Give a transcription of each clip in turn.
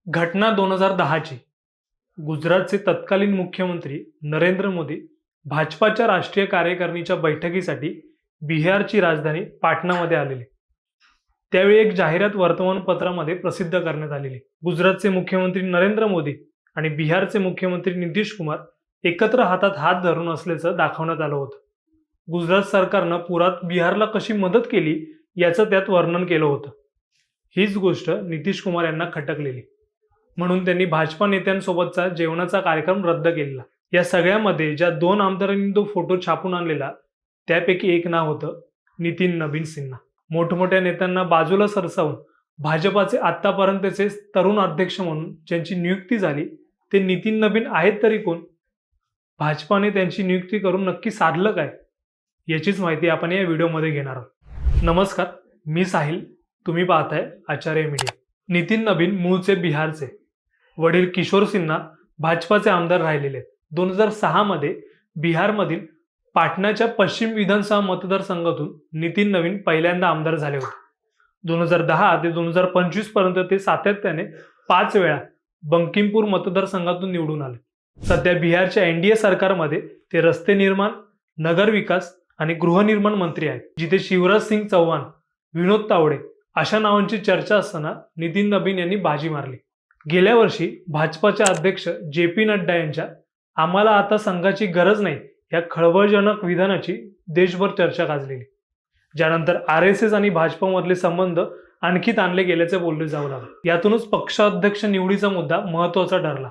घटना 2010ची गुजरातचे तत्कालीन मुख्यमंत्री नरेंद्र मोदी भाजपाच्या राष्ट्रीय कार्यकारिणीच्या बैठकीसाठी बिहारची राजधानी पाटणामध्ये आलेले. त्यावेळी एक जाहिरात वर्तमानपत्रामध्ये प्रसिद्ध करण्यात आलेली. गुजरातचे मुख्यमंत्री नरेंद्र मोदी आणि बिहारचे मुख्यमंत्री नितीश कुमार एकत्र हातात हात धरून असल्याचं दाखवण्यात आलं होतं. गुजरात सरकारनं पुरात बिहारला कशी मदत केली याचं त्यात वर्णन केलं होतं. हीच गोष्ट नितीश कुमार यांना खटकलेली, म्हणून त्यांनी भाजपा नेत्यांसोबतचा जेवणाचा कार्यक्रम रद्द केलेला. या सगळ्यामध्ये ज्या दोन आमदारांनी तो फोटो छापून आणलेला त्यापैकी एक नाव होतं नितीन नबीन सिन्हा. मोठमोठ्या नेत्यांना बाजूला सरसावून भाजपाचे आतापर्यंतचे तरुण अध्यक्ष म्हणून ज्यांची नियुक्ती झाली ते नितीन नबीन आहेत तरी कोण? भाजपाने त्यांची नियुक्ती करून नक्की साधलं काय याचीच माहिती आपण या व्हिडिओमध्ये घेणार आहोत. नमस्कार, मी साहिल, तुम्ही पाहताय आचार्य मीडिया. नितीन नबीन मूळचे बिहारचे. वडील किशोर सिन्हा भाजपाचे आमदार राहिलेले आहेत. 2006 मध्ये बिहारमधील पाटणाच्या पश्चिम विधानसभा मतदारसंघातून नितीन नबीन पहिल्यांदा आमदार झाले होते. 2010 ते 2025 पर्यंत ते सातत्याने 5 वेळा बंकिमपूर मतदारसंघातून निवडून आले. सध्या बिहारच्या एनडीए सरकारमध्ये ते रस्ते निर्माण, नगर विकास आणि गृहनिर्माण मंत्री आहेत, जिथे शिवराज सिंग चौहान, विनोद तावडे अशा नावांची चर्चा असताना नितीन नबीन यांनी बाजी मारली. गेल्या वर्षी भाजपाचे अध्यक्ष जे.पी. नड्डा यांच्या "आम्हाला आता संघाची गरज नाही" या खळबळजनक विधानाची देशभर चर्चा गाजलेली, ज्यानंतर RSS आणि भाजपमधले संबंध आणखी ताणले गेल्याचे बोलले जाऊ लागले. यातूनच पक्षाध्यक्ष निवडीचा मुद्दा महत्त्वाचा ठरला.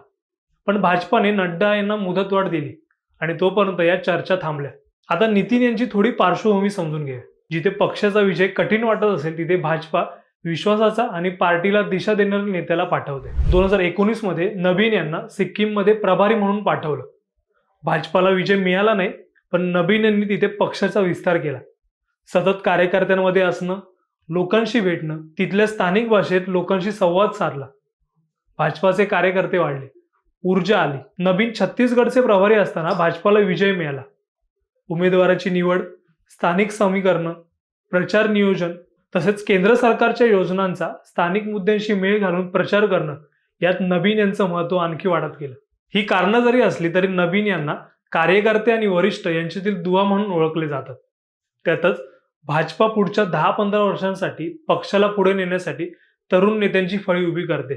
पण भाजपाने नड्डा यांना मुदतवाढ दिली आणि तोपर्यंत या चर्चा थांबल्या. आता नितीन यांची थोडी पार्श्वभूमी समजून घ्या. जिथे पक्षाचा विजय कठीण वाटत असेल तिथे भाजपा विश्वासाचा आणि पार्टीला दिशा देणाऱ्या नेत्याला पाठवते. 2019 मध्ये नबीन यांना सिक्कीममध्ये प्रभारी म्हणून पाठवलं. भाजपाला विजय मिळाला नाही, पण नबीन यांनी तिथे पक्षाचा विस्तार केला. सतत कार्यकर्त्यांमध्ये असणं, लोकांशी भेटणं, तिथल्या स्थानिक भाषेत लोकांशी संवाद साधला. भाजपाचे कार्यकर्ते वाढले, ऊर्जा आली. नबीन छत्तीसगडचे प्रभारी असताना भाजपाला विजय मिळाला. उमेदवाराची निवड, स्थानिक समीकरणं, प्रचार नियोजन तसेच केंद्र सरकारच्या योजनांचा स्थानिक मुद्द्यांशी मेळ घालून प्रचार करणं यात नबीन यांचं महत्त्व आणखी वाढत गेलं. ही कारणं जरी असली तरी नबीन यांना कार्यकर्ते आणि वरिष्ठ यांच्यातील दुवा म्हणून ओळखले जातात. त्यातच भाजपा पुढच्या 10-15 वर्षांसाठी पक्षाला पुढे नेण्यासाठी तरुण नेत्यांची फळी उभी करते.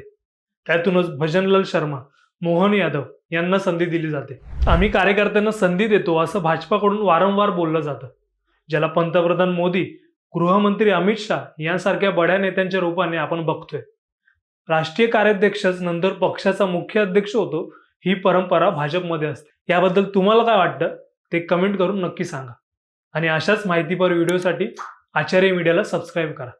त्यातूनच भजनलाल शर्मा, मोहन यादव यांना संधी दिली जाते. आम्ही कार्यकर्त्यांना संधी देतो असं भाजपाकडून वारंवार बोललं जातं, ज्याला पंतप्रधान मोदी, गृहमंत्री अमित शाह यांसारख्या बड्या नेत्यांच्या रूपाने आपण बघतोय. राष्ट्रीय कार्याध्यक्षच नंतर पक्षाचा मुख्य अध्यक्ष होतो, ही परंपरा भाजपमध्ये असते. याबद्दल तुम्हाला काय वाटतं ते कमेंट करून नक्की सांगा. आणि अशाच माहितीपर व्हिडिओसाठी आचार्य मीडियाला सबस्क्राईब करा.